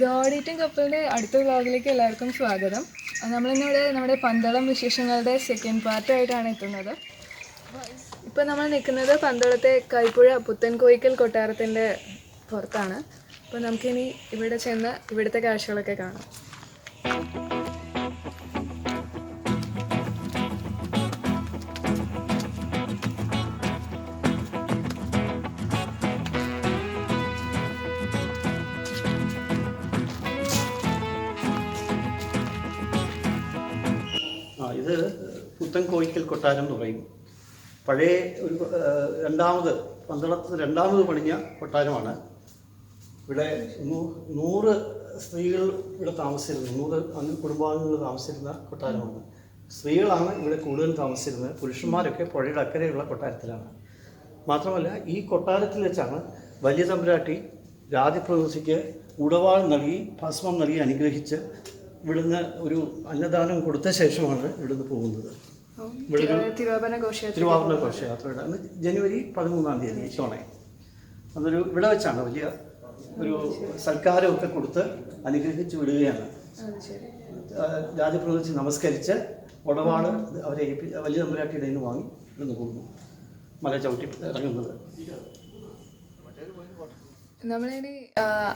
Leo ഓഡിറ്റും കപ്പലിൻ്റെ അടുത്ത വ്ളോഗിലേക്ക് എല്ലാവർക്കും സ്വാഗതം. നമ്മളിന്നിവിടെ നമ്മുടെ പന്തളം വിശേഷങ്ങളുടെ സെക്കൻഡ് പാർട്ടായിട്ടാണ് എത്തുന്നത്. ഇപ്പോൾ നമ്മൾ നിൽക്കുന്നത് പന്തളത്തെ കൈപ്പുഴ പുത്തൻകോയിക്കൽ കൊട്ടാരത്തിൻ്റെ പുറത്താണ്. അപ്പോൾ നമുക്കിനി ഇവിടെ ചെന്ന് ഇവിടുത്തെ കാഴ്ചകളൊക്കെ കാണാം. ഇത് പുത്തൻകോയിക്കൽ കൊട്ടാരം എന്ന് പറയും. പഴയ ഒരു പന്തളത്ത് രണ്ടാമത് പണിഞ്ഞ കൊട്ടാരമാണ്. ഇവിടെ 100 സ്ത്രീകൾ ഇവിടെ താമസിച്ചിരുന്നു. 100 കുടുംബാംഗങ്ങൾ താമസിച്ചിരുന്ന കൊട്ടാരമാണ്. സ്ത്രീകളാണ് ഇവിടെ കൂടുതൽ താമസിച്ചിരുന്നത്. പുരുഷന്മാരൊക്കെ പുഴയുടെ അക്കരെയുള്ള കൊട്ടാരത്തിലാണ്. മാത്രമല്ല ഈ കൊട്ടാരത്തിൽ വെച്ചാണ് വലിയ തമ്പുരാട്ടി രാജപ്രതിനിധിക്ക് ഉടവാൾ നൽകി ഭസ്മം നൽകി അനുഗ്രഹിച്ച് ഇവിടുന്ന് ഒരു അന്നദാനം കൊടുത്ത ശേഷമാണ് ഇവിടുന്ന് പോകുന്നത്. തിരുവാഭരണ ഘോഷയാത്രയുടെ അന്ന് ജനുവരി 13-ാം തീയതി ചോണേ അതൊരു ഇവിടെ വെച്ചാണ് വലിയ ഒരു സൽക്കാരമൊക്കെ കൊടുത്ത് അനുഗ്രഹിച്ച് വിടുകയാണ്. രാജപ്രതിനിധി നമസ്കരിച്ച് ഉടവാട് അവരെ വലിയ തമ്പുരാട്ടിയുടെ നിന്ന് വാങ്ങി ഇവിടുന്ന് പോകുന്നു, മല ചവിട്ടി ഇറങ്ങുന്നത്. നമ്മളിനി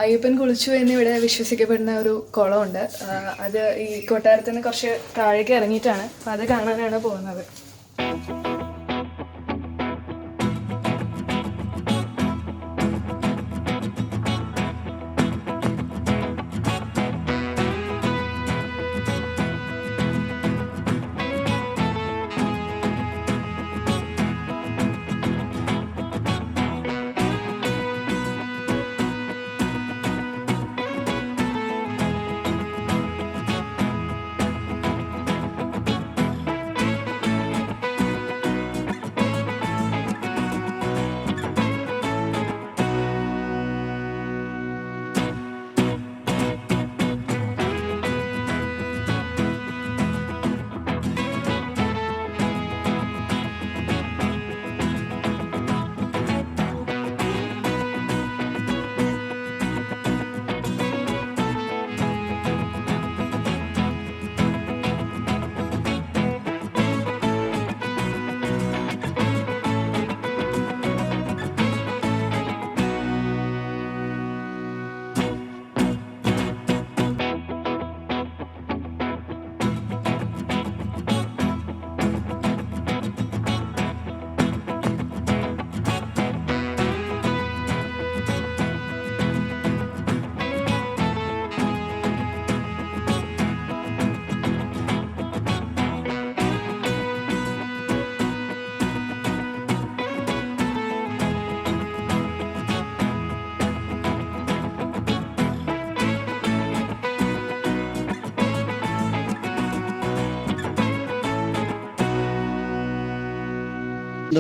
അയ്യപ്പൻ കുളിച്ചു എന്നിവിടെ വിശ്വസിക്കപ്പെടുന്ന ഒരു കുളമുണ്ട്. അത് ഈ കൊട്ടാരത്തിന് കുറച്ച് താഴേക്ക് ഇറങ്ങിയിട്ടാണ്. അപ്പം അത് കാണാനാണ് പോകുന്നത്.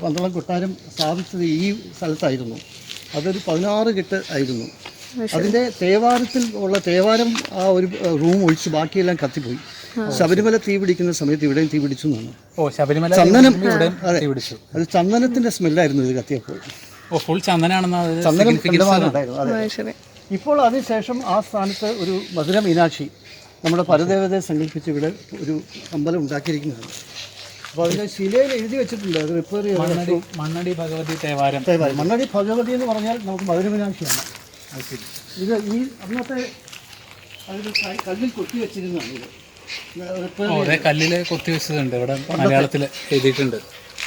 പന്തളം കൊട്ടാരം സ്ഥാപിച്ചത് ഈ സ്ഥലത്തായിരുന്നു. അതൊരു 16 കെട്ട് ആയിരുന്നു. അതിൻ്റെ തേവാരത്തിൽ ഉള്ള തേവാരം ആ ഒരു റൂം ഒഴിച്ച് ബാക്കിയെല്ലാം കത്തിപ്പോയി. ശബരിമല തീ പിടിക്കുന്ന സമയത്ത് ഇവിടെയും തീ പിടിച്ചു എന്നാണ്. ചന്ദനം, അതെ, അത് ചന്ദനത്തിൻ്റെ സ്മെല്ലായിരുന്നു ഇത് കത്തിയപ്പോൾ. ചന്ദനം. ഇപ്പോൾ അതിനുശേഷം ആ സ്ഥാനത്ത് ഒരു മധുര മീനാക്ഷി നമ്മുടെ പരദേവതയെ സങ്കല്പിച്ച് ഇവിടെ ഒരു അമ്പലം ഉണ്ടാക്കിയിരിക്കുന്നതാണ്. അപ്പോൾ അതിൻ്റെ ശിലയിൽ എഴുതി വെച്ചിട്ടുണ്ട് അത് റിപ്പയർ ചെയ്യാൻ. മണ്ണടി ഭഗവതി തേവാരം. മണ്ണടി ഭഗവതി എന്ന് പറഞ്ഞാൽ നമുക്ക് മധുര മീനാക്ഷിയാണ്. ഇത് ഈ അന്നത്തെ അതൊരു കല്ലിൽ കൊത്തി വെച്ചിരുന്നതാണ്. ഇത് കല്ലിൽ കൊത്തി വെച്ചതുണ്ട്, ഇവിടെ മലയാളത്തിൽ എഴുതിയിട്ടുണ്ട്.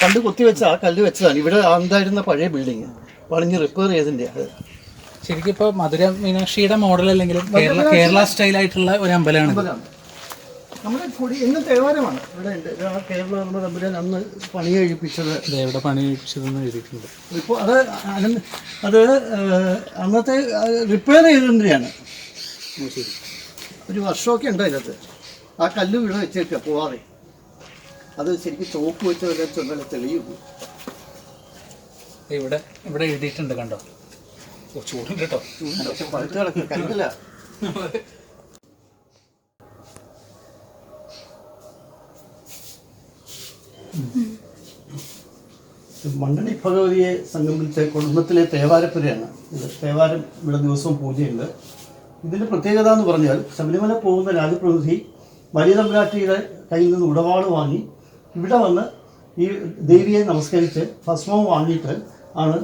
പണ്ട് കൊത്തിവെച്ച ആ കല്ല് വെച്ചതാണ്. ഇവിടെ ഉണ്ടായിരുന്ന പഴയ ബിൽഡിങ് പണിഞ്ഞ് റിപ്പയർ ചെയ്തിൻ്റെ. അത് ശരിക്കും ഇപ്പോൾ മധുര മീനാക്ഷിയുടെ മോഡൽ അല്ലെങ്കിലും കേരള സ്റ്റൈലായിട്ടുള്ള ഒരു അമ്പലമാണ്. നമ്മുടെ കൊടി ഇന്ന് തേവാരമാണ് ഇവിടെ ഉണ്ട്. കേരള നമ്മുടെ തമ്പുരാൻ അന്ന് പണി കഴിപ്പിച്ചത്. ഇവിടെ പണി കഴിപ്പിച്ചതെന്ന് എഴുതിയിട്ടുണ്ട്. ഇപ്പോൾ അത് അന്നത്തെ റിപ്പയർ ചെയ്തതിൻ്റെയാണ്. ഒരു വർഷമൊക്കെ ഉണ്ട് അതിനകത്ത്. ആ കല്ല് ഇവിടെ വെച്ചേക്കുക പോവാതെ. അത് ശരിക്കും ചോപ്പ് വെച്ചതെല്ലാം ചെന്നല്ല തെളിയും. ഇവിടെ ഇവിടെ എഴുതിയിട്ടുണ്ട്, കണ്ടോ? ചൂടുണ്ട് കേട്ടോ. പക്ഷെ പഴുത്ത് കിടക്കുക കരിക്കില്ല. മണ്ണടി ഭഗവതിയെ സംഗമിച്ച കുടുംബത്തിലെ തേവാരപ്പുരയാണ് ഇത്. തേവാരം ഇവിടെ ദിവസവും പൂജയുണ്ട്. ഇതിൻ്റെ പ്രത്യേകത എന്ന് പറഞ്ഞാൽ ശബരിമല പോകുന്ന രാജപ്രതിനിധി വലിയ തമ്പുരാട്ടിയുടെ കയ്യിൽ നിന്ന് ഉടപാട് വാങ്ങി ഇവിടെ വന്ന് ഈ ദേവിയെ നമസ്കരിച്ച് ഭസ്മവും വാങ്ങിയിട്ട് ആണ്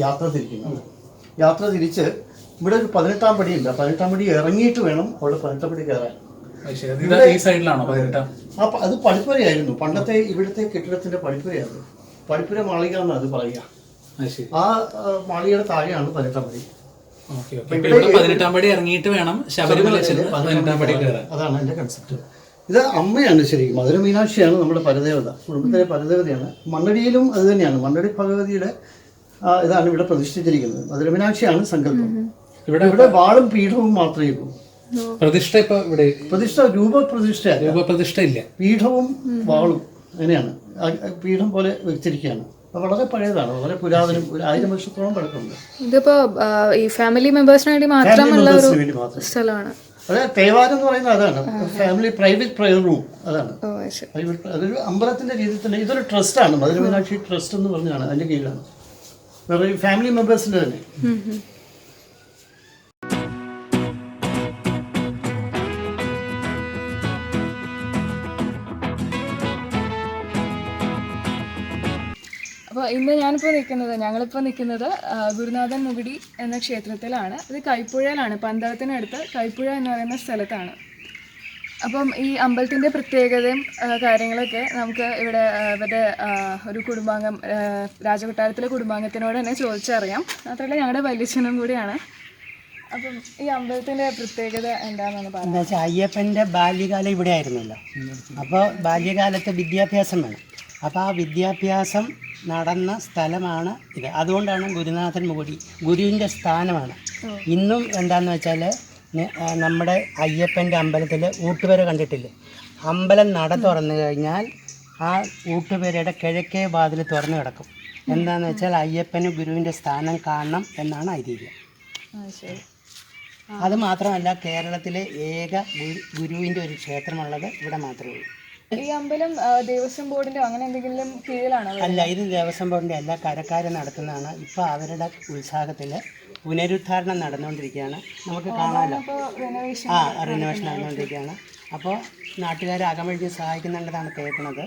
യാത്ര തിരിക്കുന്നത്. യാത്ര തിരിച്ച് ഇവിടെ ഒരു 18-ാം പടിയുണ്ട്. 18-ാം പടി ഇറങ്ങിയിട്ട് വേണം അവിടെ 18-ാം പടി കയറാൻ. ഈ സൈഡിലാണോ 18? അത് പടിപ്പുരയായിരുന്നു. പണ്ടത്തെ ഇവിടുത്തെ കെട്ടിടത്തിൻ്റെ പടിപ്പുരയായിരുന്നു. പടിപ്പുര മാളിക എന്നാണ് അത് പറയുക. ആ മാളികയുടെ താഴെയാണ് 18-ാം പടി. 18-ാം പടി ഇറങ്ങിയിട്ട് വേണം ശബരിമല 18-ാം പടി കയറാൻ. അതാണ് എൻ്റെ കൺസെപ്റ്റ്. ഇത് അമ്മയാണ് ശരിക്കും. മധുര മീനാക്ഷിയാണ് നമ്മുടെ പരദേവത, കുടുംബത്തിലെ പരദേവതയാണ്. മണ്ണടിയിലും അത് തന്നെയാണ്. മണ്ണടി ഭഗവതിയുടെ ഇതാണ് ഇവിടെ പ്രതിഷ്ഠിച്ചിരിക്കുന്നത്. മധുര മീനാക്ഷിയാണ് സങ്കല്പം. ഇവിടെ വാളും പീഠവും മാത്രമേ ഉള്ളൂ. പ്രതിഷ്ഠ ഇപ്പൊ ഇവിടെ രൂപപ്രതിഷ്ഠ ഇല്ല. പീഠവും വാളും അങ്ങനെയാണ്. പീഠം പോലെ വെച്ചിരിക്കുകയാണ്. വളരെ പഴയതാണ്, വളരെ പുരാതനം. 1000 വർഷത്തോളം പഴക്കമുണ്ട്. ഇതിപ്പോ ഈ ഫാമിലി മെമ്പേഴ്സിന് വേണ്ടി മാത്രമുള്ള ഒരു സ്ഥലമാണ്. അതെ, തേവാരം എന്ന് പറയുന്നത് അതാണ്. ഫാമിലി പ്രൈവറ്റ് പ്രയർ റൂം അതാണ്. അതൊരു അമ്പലത്തിന്റെ രീതിയിൽ തന്നെ. ഇതൊരു ട്രസ്റ്റാണ്, മധുര മീനാക്ഷി ട്രസ്റ്റ് എന്ന് പറഞ്ഞാണ് അതിന്റെ കീഴിലാണ്. വേറെ ഫാമിലി മെമ്പേഴ്സിന്റെ തന്നെ. അപ്പോൾ ഇന്ന് ഞങ്ങളിപ്പോൾ നിൽക്കുന്നത് ഗുരുനാഥൻ മുകുടി എന്ന ക്ഷേത്രത്തിലാണ്. ഇത് കൈപ്പുഴയിലാണ്, പന്തളത്തിനടുത്ത് കൈപ്പുഴ എന്ന് പറയുന്ന സ്ഥലത്താണ്. അപ്പം ഈ അമ്പലത്തിൻ്റെ പ്രത്യേകതയും കാര്യങ്ങളൊക്കെ നമുക്ക് ഇവിടെ ഇവരുടെ ഒരു കുടുംബാംഗം, രാജകൊട്ടാരത്തിലെ കുടുംബാംഗത്തിനോട് തന്നെ ചോദിച്ചറിയാം. മാത്രമല്ല ഞങ്ങളുടെ വല്യച്ഛനും കൂടിയാണ്. അപ്പം ഈ അമ്പലത്തിൻ്റെ പ്രത്യേകത എന്താണെന്ന് പറയാം. എന്താ വെച്ചാൽ അയ്യപ്പൻ്റെ ബാല്യകാലം ഇവിടെ ആയിരുന്നല്ലോ. അപ്പോൾ ബാല്യകാലത്ത് വിദ്യാഭ്യാസം വേണം. അപ്പോൾ ആ വിദ്യാഭ്യാസം നടന്ന സ്ഥലമാണ് ഇത്. അതുകൊണ്ടാണ് ഗുരുനാഥൻ മുകുടി, ഗുരുവിൻ്റെ സ്ഥാനമാണ്. ഇന്നും എന്താണെന്ന് വെച്ചാൽ നമ്മുടെ അയ്യപ്പൻ്റെ അമ്പലത്തിൽ ഊട്ടുപുര കണ്ടിട്ടില്ലേ? അമ്പലം നട തുറന്നു കഴിഞ്ഞാൽ ആ ഊട്ടുപുരയുടെ കിഴക്കേ വാതിൽ തുറന്നു കിടക്കും. എന്താണെന്ന് വെച്ചാൽ അയ്യപ്പന് ഗുരുവിൻ്റെ സ്ഥാനം കാണണം എന്നാണ് ഐതിഹ്യം. അത് മാത്രമല്ല, കേരളത്തിലെ ഏക ഗുരുവിൻ്റെ ഒരു ക്ഷേത്രമുള്ളത് ഇവിടെ മാത്രമേ ഉള്ളൂ. ഈ അമ്പലം ദേവസ്വം ബോർഡിന്റെ അങ്ങനെ എന്തെങ്കിലും കീഴിലാണോ? അല്ല, ഇത് ദേവസ്വം ബോർഡിൻ്റെ അല്ല, കരക്കാര് നടത്തുന്നതാണ്. ഇപ്പോൾ അവരുടെ ഉത്സാഹത്തിൽ പുനരുദ്ധാരണം നടന്നുകൊണ്ടിരിക്കുകയാണ്. നമുക്ക് കാണാമല്ലോ. റിനോവേഷൻ നടന്നുകൊണ്ടിരിക്കുകയാണ്. അപ്പോൾ നാട്ടുകാരെ അകമഴിഞ്ഞ് സഹായിക്കുന്നുണ്ടെന്നാണ് കേൾക്കുന്നത്.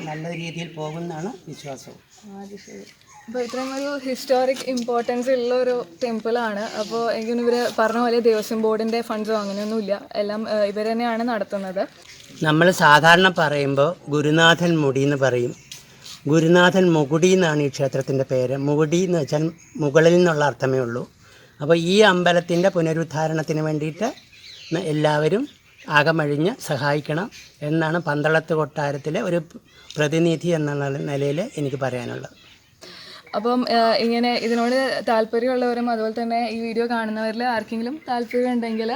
നല്ല രീതിയിൽ പോകുമെന്നാണ് വിശ്വാസവും. അത് ശരി. അപ്പോൾ ഇത്രയും ഒരു ഹിസ്റ്റോറിക് ഇമ്പോർട്ടൻസ് ഉള്ള ഒരു ടെമ്പിളാണ്. അപ്പോൾ എനിക്കൊന്നും ഇവർ പറഞ്ഞ പോലെ ദേവസ്വം ബോർഡിൻ്റെ ഫണ്ട്സോ അങ്ങനെയൊന്നുമില്ല, എല്ലാം ഇവർ തന്നെയാണ് നടത്തുന്നത്. നമ്മൾ സാധാരണ പറയുമ്പോൾ ഗുരുനാഥൻ മുടി എന്ന് പറയും. ഗുരുനാഥൻ മുകുടി എന്നാണ് ഈ ക്ഷേത്രത്തിൻ്റെ പേര്. മുകുടി എന്ന് വെച്ചാൽ മുകളിൽ നിന്നുള്ള അർത്ഥമേ ഉള്ളൂ. അപ്പോൾ ഈ അമ്പലത്തിൻ്റെ പുനരുദ്ധാരണത്തിന് വേണ്ടിയിട്ട് എല്ലാവരും അകമഴിഞ്ഞ് സഹായിക്കണം എന്നാണ് പന്തളത്ത് കൊട്ടാരത്തിലെ ഒരു പ്രതിനിധി എന്നുള്ള നിലയിൽ എനിക്ക് പറയാനുള്ളത്. അപ്പം ഇങ്ങനെ ഇതിനോട് താല്പര്യമുള്ളവരും അതുപോലെ തന്നെ ഈ വീഡിയോ കാണുന്നവരിൽ ആർക്കെങ്കിലും താല്പര്യം ഉണ്ടെങ്കിൽ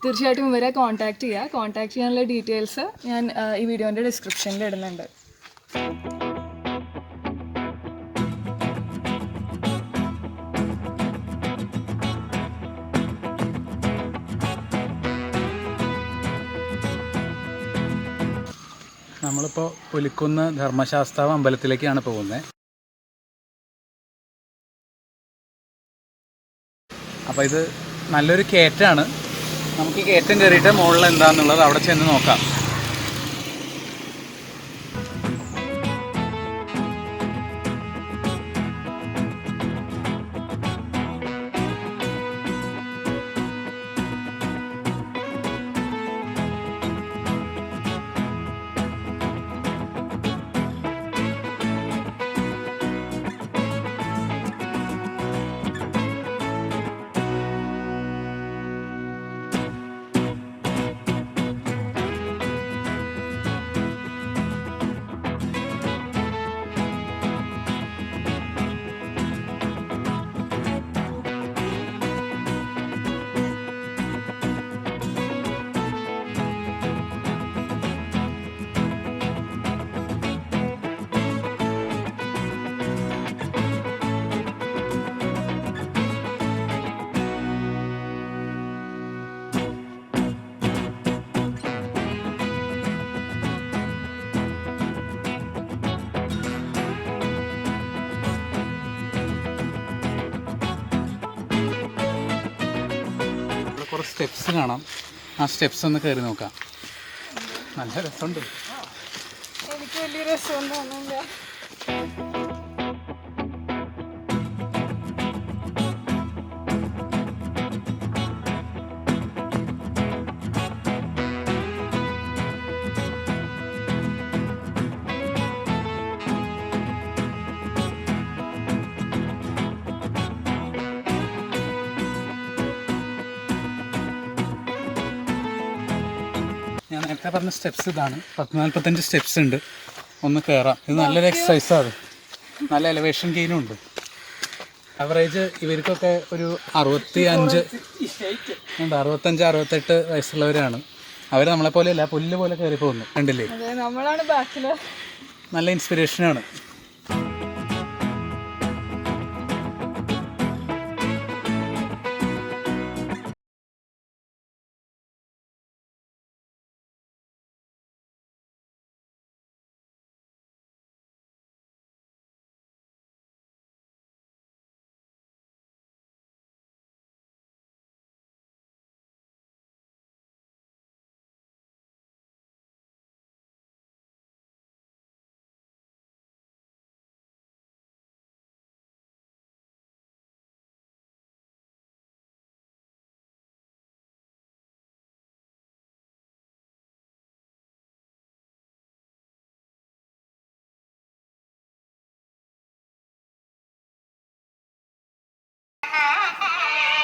തീർച്ചയായിട്ടും ഇവരെ കോൺടാക്റ്റ് ചെയ്യുക. കോൺടാക്ട് ചെയ്യാനുള്ള ഡീറ്റെയിൽസ് ഞാൻ ഈ വീഡിയോൻ്റെ ഡിസ്ക്രിപ്ഷനിൽ ഇടുന്നുണ്ട്. നമ്മളിപ്പോൾ പുലിക്കുന്ന് ധർമ്മശാസ്താവ് അമ്പലത്തിലേക്കാണ് പോകുന്നത്. അപ്പോൾ ഇത് നല്ലൊരു കയറ്റാണ്. നമുക്ക് ഈ കയറ്റം കയറിയിട്ട് മുകളിൽ എന്താണെന്നുള്ളത് അവിടെ ചെന്ന് നോക്കാം. സ്റ്റെപ്സ് കാണാം. ആ സ്റ്റെപ്സ് ഒന്ന് കയറി നോക്കാം. നല്ല രസമുണ്ട്. എനിക്ക് വലിയ രസമൊന്നും തോന്നുന്നില്ല. ഞാൻ നേരത്തെ പറഞ്ഞ സ്റ്റെപ്സ് ഇതാണ്. 40-45 സ്റ്റെപ്സ് ഉണ്ട്. ഒന്ന് കയറാം. ഇത് നല്ലൊരു എക്സസൈസാണ്. നല്ല എലിവേഷൻ ഗെയിനും ഉണ്ട്. ആവറേജ് ഇവർക്കൊക്കെ ഒരു 65-68 വയസ്സുള്ളവരാണ്. അവർ നമ്മളെപ്പോലെയല്ല, പുല്ല് പോലെ കയറി പോകുന്നു. കണ്ടില്ലേ? അതെ, നമ്മളാണ് ബാക്കിൽ. നല്ല ഇൻസ്പിറേഷനാണ്.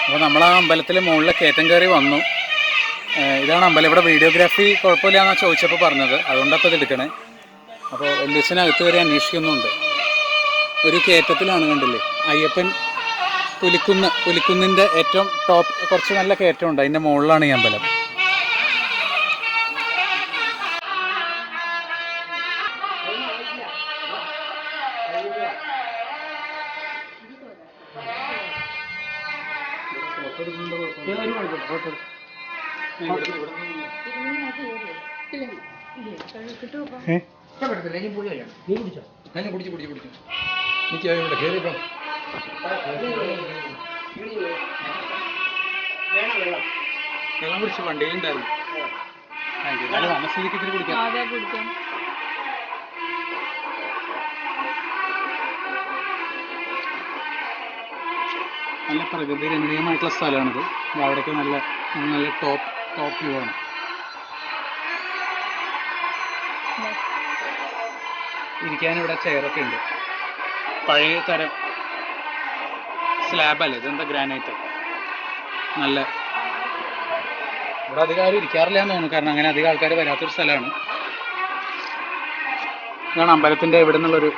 അപ്പോൾ നമ്മൾ ആ അമ്പലത്തിലെ മുകളിൽ കയറ്റം കയറി വന്നു. ഇതാണ് അമ്പലം. ഇവിടെ വീഡിയോഗ്രാഫി കുഴപ്പമില്ല എന്നാണ് ചോദിച്ചപ്പോൾ പറഞ്ഞത്. അതുകൊണ്ടപ്പോൾ ഇത് എടുക്കണേ. അപ്പോൾ വലിയച്ഛനകത്ത് കയറി അന്വേഷിക്കുന്നുണ്ട്. ഒരു കയറ്റത്തിലാണ്, കണ്ടില്ലേ? അയ്യപ്പൻ പുലിക്കുന്നിൻ്റെ ഏറ്റവും ടോപ്പ് കുറച്ച് നല്ല കയറ്റമുണ്ട്. അതിൻ്റെ മുകളിലാണ് ഈ അമ്പലം. വെള്ളം കുടിച്ച് വണ്ടിയിലുണ്ടായിരുന്നു. കുടിക്കാം. അതെ, കുടിക്കാം. നല്ല പ്രകൃതി രമണീയമായിട്ടുള്ള സ്ഥലമാണിത്. അവിടേക്ക് നല്ല നല്ല ടോപ്പ് വ്യൂ ആണ്. ഇരിക്കാനിവിടെ ചെയറൊക്കെ ഉണ്ട്. പഴയ തരം സ്ലാബല്ലേ, ഇതെന്താ ഗ്രാനൈറ്റ്. നല്ല ഇവിടെ അധികം ആരും ഇരിക്കാറില്ല എന്ന് തോന്നുന്നു. കാരണം അങ്ങനെ അധികം ആൾക്കാർ വരാത്തൊരു സ്ഥലമാണ്. ഇതാണ് അമ്പലത്തിൻ്റെ ഇവിടെ നിന്നുള്ളൊരു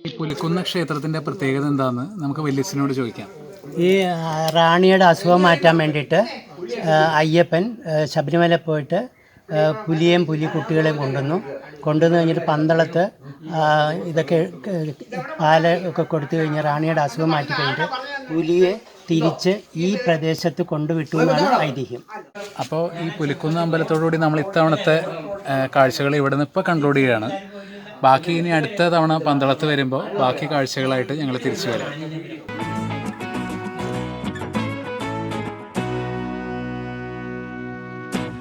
ഈ പുലിക്കുന്ന് ക്ഷേത്രത്തിൻ്റെ പ്രത്യേകത എന്താണെന്ന് നമുക്ക് വല്യച്ഛനോട് ചോദിക്കാം. ഈ റാണിയുടെ അസുഖം മാറ്റാൻ വേണ്ടിയിട്ട് അയ്യപ്പൻ ശബരിമല പോയിട്ട് പുലിയെയും പുലിക്കുട്ടികളെയും കൊണ്ടുവന്ന് കഴിഞ്ഞിട്ട് പന്തളത്ത് ഇതൊക്കെ പാല് ഒക്കെ കൊടുത്തു കഴിഞ്ഞ് റാണിയുടെ അസുഖം മാറ്റി കഴിഞ്ഞിട്ട് പുലിയെ തിരിച്ച് ഈ പ്രദേശത്ത് കൊണ്ടുവിട്ടു എന്നാണ് ഐതിഹ്യം. അപ്പോൾ ഈ പുലിക്കുന്ന് അമ്പലത്തോടുകൂടി നമ്മൾ ഇത്തവണത്തെ കാഴ്ചകൾ ഇവിടെ നിന്ന് ഇപ്പോൾ കൺക്ലൂഡ് ചെയ്യുകയാണ്. ബാക്കി ഇനി അടുത്ത തവണ പന്തളത്ത് വരുമ്പോൾ ബാക്കി കാഴ്ചകളായിട്ട് ഞങ്ങൾ തിരിച്ചു വരാം.